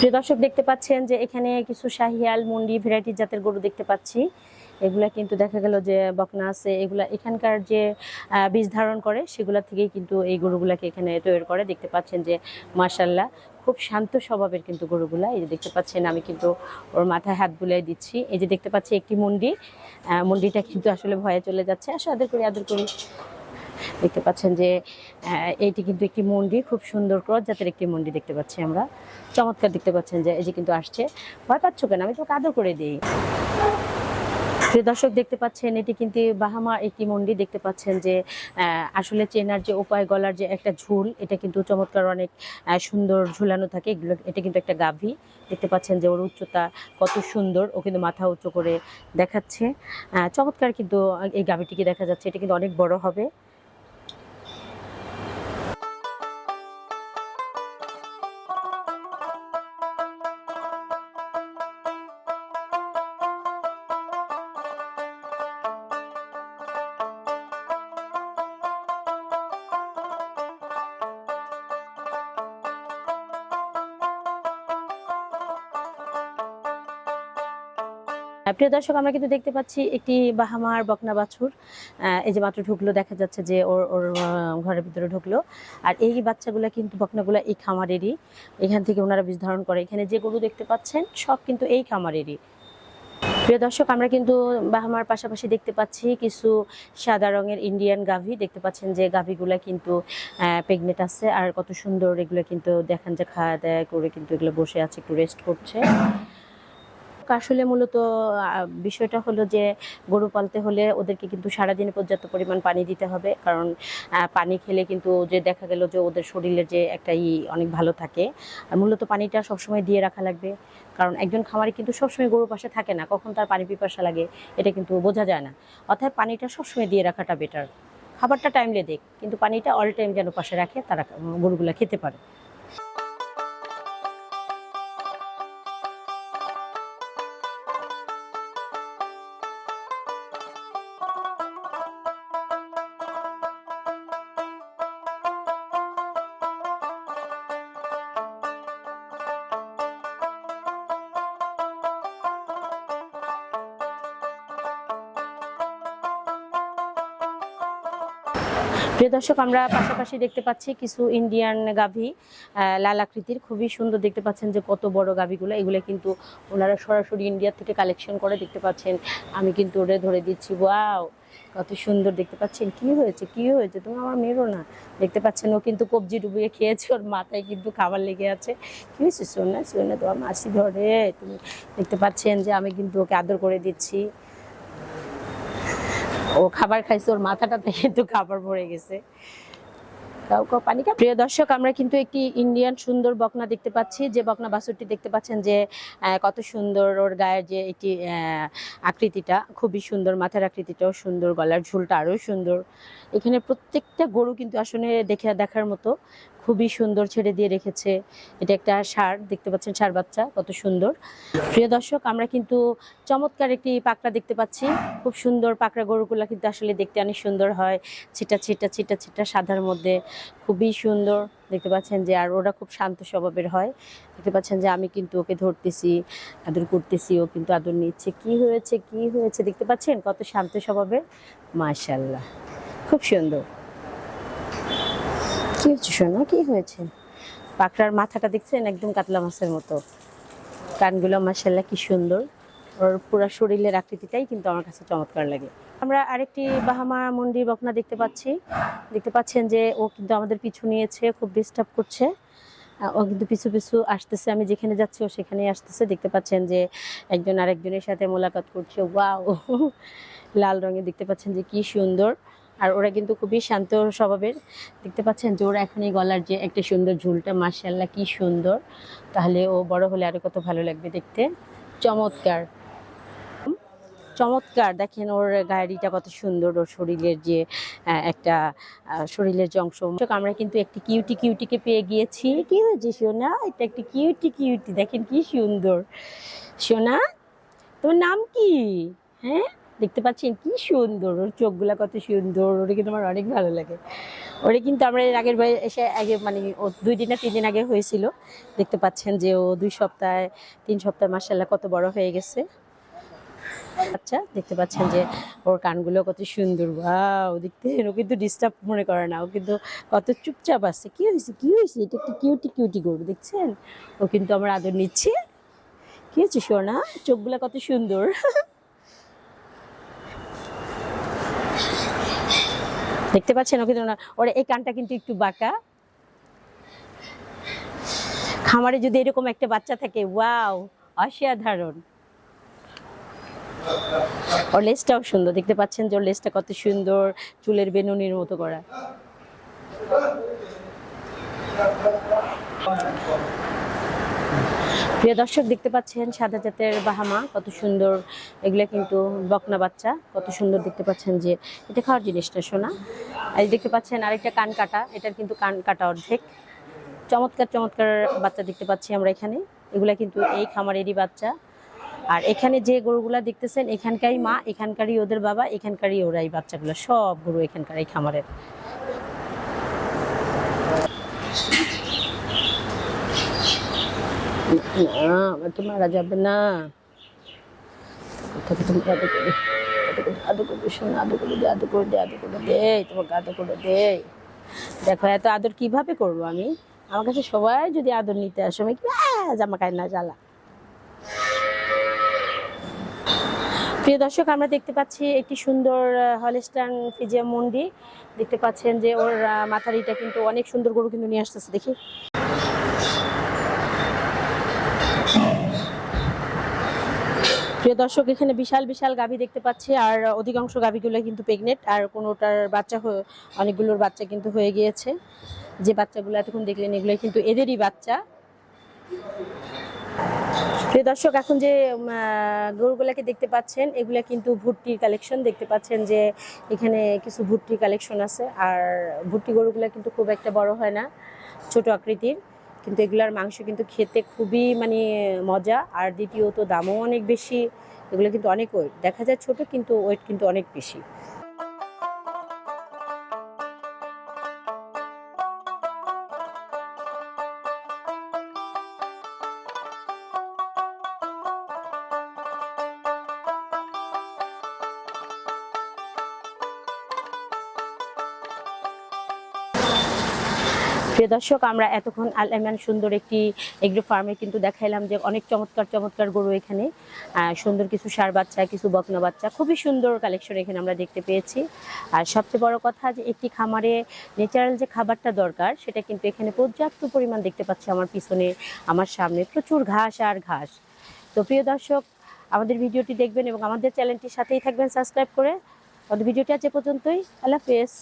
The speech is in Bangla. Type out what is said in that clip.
প্রিয় দর্শক দেখতে পাচ্ছেন যে এখানে কিছু শাহিয়াল মুন্ডি ভ্যারাইটি জাতের গরু দেখতে পাচ্ছি। এগুলা কিন্তু দেখা গেল যে বকনা আছে, এগুলা এখানকার যে বীজ ধারণ করে সেগুলা থেকেই কিন্তু এই গরুগুলাকে এখানে তৈরি করে। দেখতে পাচ্ছেন যে মাশাআল্লাহ খুব শান্ত স্বভাবের কিন্তু গরুগুলা। এই যে দেখতে পাচ্ছেন আমি কিন্তু ওর মাথায় হাত বুলিয়ে দিচ্ছি। এই যে দেখতে পাচ্ছি একটি মুন্ডি, মুন্ডিটা কিন্তু আসলে ভয়ে চলে যাচ্ছে। আসলে আদর করি আদর করি। দেখতে পাচ্ছেন যে এইটি কিন্তু একটি মন্ডি, খুব সুন্দর ক্রস জাতের একটি মন্ডি দেখতে পাচ্ছি আমরা। চমৎকার দেখতে পাচ্ছেন যে এই যে কিন্তু আসছে। ভয় পাচ্ছ কেন? আমি তোকে আদর করে দিই। প্রিয় দর্শক দেখতে পাচ্ছেন এটি কিন্তু বাহামা একটি মন্ডি। দেখতে পাচ্ছেন যে আসলে চেনার যে উপায়, গলার যে একটা ঝুল, এটা কিন্তু চমৎকার অনেক সুন্দর ঝুলানো থাকে এগুলো। এটা কিন্তু একটা গাভী। দেখতে পাচ্ছেন যে ওর উচ্চতা কত সুন্দর, ও কিন্তু মাথা উঁচু করে দেখাচ্ছে। চমৎকার কিন্তু এই গাভীটিকে দেখা যাচ্ছে, এটা কিন্তু অনেক বড় হবে। প্রিয় দর্শক আমরা কিন্তু দেখতে পাচ্ছি একটি বাহামার বকনা বাছুর। এই যে মাত্র ঢুকলো, দেখা যাচ্ছে যে ওর ওর ঘরের ভিতরে ঢুকলো। আর এই বাচ্চাগুলা কিন্তু বকনাগুলা এই খামারেরই, এখান থেকে ওনারা বীজ ধারণ করে। এখানে যে গরু দেখতে পাচ্ছেন সব কিন্তু এই খামারেরই। প্রিয় দর্শক আমরা কিন্তু বাহামার পাশাপাশি দেখতে পাচ্ছি কিছু সাদা রঙের ইন্ডিয়ান গাভী। দেখতে পাচ্ছেন যে গাভীগুলা কিন্তু প্রেগনেন্ট আছে, আর কত সুন্দর এগুলো কিন্তু দেখান যে খাওয়া দাওয়া করে কিন্তু এগুলো বসে আছে, একটু রেস্ট করছে। আসলে মূলত বিষয়টা হলো যে গরু পালতে হলে ওদেরকে কিন্তু সারাদিনে পর্যাপ্ত পরিমাণ পানি দিতে হবে। কারণ পানি খেলে কিন্তু যে দেখা গেল যে ওদের শরীরের যে একটা অনেক ভালো থাকে। আর মূলত পানিটা সবসময় দিয়ে রাখা লাগবে, কারণ একজন খামারে কিন্তু সবসময় গরুর পাশে থাকে না, কখন তার পানি পিপাসা লাগে এটা কিন্তু বোঝা যায় না। অর্থাৎ পানিটা সবসময় দিয়ে রাখাটা বেটার। খাবারটা টাইমলি দেখ, কিন্তু পানিটা অল টাইম যেন পাশে রাখে, তারা গরুগুলা খেতে পারে। প্রিয় দর্শক আমরা পাশাপাশি দেখতে পাচ্ছি কিছু ইন্ডিয়ান গাভী, লাল আকৃতির, খুবই সুন্দর। দেখতে পাচ্ছেন যে কত বড় গাভীগুলো। এগুলো কিন্তু ওনারা সরাসরি ইন্ডিয়া থেকে কালেকশন করে। দেখতে পাচ্ছেন আমি কিন্তু ওরে ধরে দিচ্ছি। ওয়াও কত সুন্দর দেখতে পাচ্ছেন। কি হয়েছে কি হয়েছে, তুমি আমার মেরো না। দেখতে পাচ্ছেন ও কিন্তু কবজি ডুবিয়ে খেয়েছে, ওর মাথায় কিন্তু খাবার লেগে আছে। কি হয়েছে সোনা? সোনা তোমার মাসি ধরে তুমি। দেখতে পাচ্ছেন যে আমি কিন্তু ওকে আদর করে দিচ্ছি। ও খাবার খাইছে, ওর মাথাটাতে কিন্তু খাবার ভরে গেছে। প্রিয় দর্শক আমরা কিন্তু একটি ইন্ডিয়ান সুন্দর বকনা দেখতে পাচ্ছি। যে বকনা বাছুরটি দেখতে পাচ্ছেন যে কত সুন্দর, ওর গায়ের যে এটি আকৃতিটা খুবই সুন্দর, মাথার আকৃতিটাও সুন্দর, গলার ঝুলটা আরও সুন্দর। এখানে প্রত্যেকটা গরু কিন্তু আসলে দেখার মতো, খুবই সুন্দর ছেড়ে দিয়ে রেখেছে। এটা একটা ষাঁড়, দেখতে পাচ্ছেন ষাঁড় বাচ্চা কত সুন্দর। প্রিয় দর্শক আমরা কিন্তু চমৎকার একটি পাকড়া দেখতে পাচ্ছি। খুব সুন্দর পাকড়া গরুগুলা কিন্তু আসলে দেখতে অনেক সুন্দর হয়, ছিটা ছিটা ছিটা ছিটা সাদার মধ্যে, খুবই সুন্দর। দেখতে পাচ্ছেন যে আর ওরা খুব শান্ত স্বভাবের হয়। দেখতে পাচ্ছেন যে আমি কিন্তু ওকে ধরতেছি, আদর করতেছি, ও কিন্তু আদর নিচ্ছে। কি হয়েছে কি হয়েছে, দেখতে পাচ্ছেন কত শান্ত স্বভাবের। মাশাআল্লাহ খুব সুন্দর। কি হয়েছে সোনা, কি হয়েছে? পাকড়ার মাথাটা দেখছেন একদম কাতলা মাছের মতো, কানগুলো মাশাআল্লাহ কি সুন্দর। ওর পুরো শরীরের আকৃতিটাই কিন্তু আমার কাছে চমৎকার লাগে। আমরা আরেকটি বাহামা মন্ডি বকনা দেখতে পাচ্ছি। দেখতে পাচ্ছেন যে ও কিন্তু আমাদের পিছু নিয়েছে, খুব ডিস্টার্ব করছে। ও কিন্তু পিছু পিছু আসতেছে, আমি যেখানে যাচ্ছি ও সেখানেই আসতেছে। দেখতে পাচ্ছেন যে একজন আরেকজনের সাথে মোলাকাত করছে। ওয়াও লাল রঙের, দেখতে পাচ্ছেন যে কি সুন্দর। আর ওরা কিন্তু খুবই শান্ত স্বভাবের। দেখতে পাচ্ছেন যে ওরা এখনই গলার যে একটা সুন্দর ঝুলটা, মাশাআল্লাহ কি সুন্দর। তাহলে ও বড় হলে আরো কত ভালো লাগবে দেখতে। চমৎকার চমৎকার, দেখেন ওর গায়েরিটা কত সুন্দর, ওর শরীরের যে একটা শরীরের যে অংশ। আমরা কিন্তু একটি কিউটি কিউটিকে পেয়ে গিয়েছি। কি হয়েছে সোনা? এটা একটি কিউটি কিউটি, দেখেন কি সুন্দর। সোনা তোমার নাম কি? হ্যাঁ দেখতে পাচ্ছেন কি সুন্দর, ওর চোখগুলা কত সুন্দর, ওরে কিন্তু আমার অনেক ভালো লাগে। ওরে কিন্তু আমরা এর আগের বার এসে আগে মানে ও 2 দিন না 3 দিন আগে হয়েছিল। দেখতে পাচ্ছেন যে ও 2 সপ্তাহ 3 সপ্তাহ মাশাআল্লাহ কত বড় হয়ে গেছে। আচ্ছা দেখতে পাচ্ছেন যে ওর কানগুলো কত সুন্দর, ওয়াও দেখতে। ও কিন্তু ডিস্টার্ব মনে করে না, ও কিন্তু কত চুপচাপ আছে। কি হয়েছে কি হয়েছে, এটা একটা কিউটি কিউটি গরু দেখছেন। ও কিন্তু আমার আদর নিচ্ছে। কি হয়েছে সোনা, চোখগুলা কত সুন্দর। দেখতে পাচ্ছেন ও কিন্তু না, ওর এই কানটা কিন্তু একটু বাঁকা। খামারে যদি এরকম একটা বাচ্চা থাকে, ওয়াও অসাধারণ। ওর লেজটাও সুন্দর, দেখতে পাচ্ছেন যে ওর লেজটা কত সুন্দর, চুলের বেনুনির মতো করা। প্রিয় দর্শক দেখতে পাচ্ছেন সাদা জাতের বাহামা কত সুন্দর। এগুলা কিন্তু বকনা বাচ্চা, কত সুন্দর দেখতে পাচ্ছেন যে এটা খাওয়ার জিনিসটা সোনা। আর দেখতে পাচ্ছেন আরেকটা কান কাটা, এটার কিন্তু কান কাটা অর্ধেক। চমৎকার চমৎকার বাচ্চা দেখতে পাচ্ছি আমরা এখানে। এগুলা কিন্তু এই খামারেরই বাচ্চা। আর এখানে যে গরুগুলা দেখতেছেন এখানকারই মা, এখানকারই ওদের বাবা, এখানকারই ওরাই বাচ্চাগুলো, সব গরু এখানকার এই খামারের। না আমার তো মারা যাবে না, তোমাকে আদর করে শোনো, আদর করে দে, আদর করে দে, আদর করে দে, তোমাকে আদর করে দে। দেখো এত আদর কিভাবে করবো আমি, আমার কাছে সবাই যদি আদর নিতে আসো আমি কি জামা খাই না জ্বালা। প্রিয় দর্শক আমরা দেখতে পাচ্ছি একটি সুন্দর হলস্টাইন ফ্রিজিয়ান মুন্ডি। দেখতে পাচ্ছেন যে ওর মাথারিটা কিন্তু অনেক সুন্দর, গরু কিন্তু নিয়ে আসতেছে দেখি। প্রিয় দর্শক এখানে বিশাল বিশাল গাভী দেখতে পাচ্ছি, আর অধিকাংশ গাভীগুলো কিন্তু প্রেগনেন্ট, আর কোনোটার বাচ্চা অনেকগুলোর বাচ্চা কিন্তু হয়ে গিয়েছে। যে বাচ্চাগুলো এতক্ষণ দেখলেন এগুলো কিন্তু এদেরই বাচ্চা। প্রিয় দর্শক এখন যে গরুগুলাকে দেখতে পাচ্ছেন এগুলা কিন্তু ভুট্টির কালেকশন। দেখতে পাচ্ছেন যে এখানে কিছু ভুট্টির কালেকশন আছে, আর ভুট্টি গরুগুলা কিন্তু খুব একটা বড় হয় না, ছোট আকৃতির, কিন্তু এগুলার মাংস কিন্তু খেতে খুবই মানে মজা। আর দ্বিতীয়ত দামও অনেক বেশি। এগুলো কিন্তু অনেক ওয়েট, দেখা যায় ছোট কিন্তু ওয়েট কিন্তু অনেক বেশি। প্রিয় দর্শক আমরা এতক্ষণ আল আইমান সুন্দর একটি এগ্রো ফার্মে কিন্তু দেখাইলাম যে অনেক চমৎকার চমৎকার গরু এখানে, সুন্দর কিছু ষাঁড় বাচ্চা, কিছু বকনা বাচ্চা, খুবই সুন্দর কালেকশন এখানে আমরা দেখতে পেয়েছি। আর সবচেয়ে বড় কথা যে একটি খামারে ন্যাচারাল যে খাবারটা দরকার সেটা কিন্তু এখানে পর্যাপ্ত পরিমাণ দেখতে পাচ্ছি। আমার পিছনে আমার সামনে প্রচুর ঘাস আর ঘাস। তো প্রিয় দর্শক আমাদের ভিডিওটি দেখবেন এবং আমাদের চ্যানেলটির সাথেই থাকবেন সাবস্ক্রাইব করে। আমাদের ভিডিওটি আজ এ পর্যন্তই। আল্লাহ হাফেজ।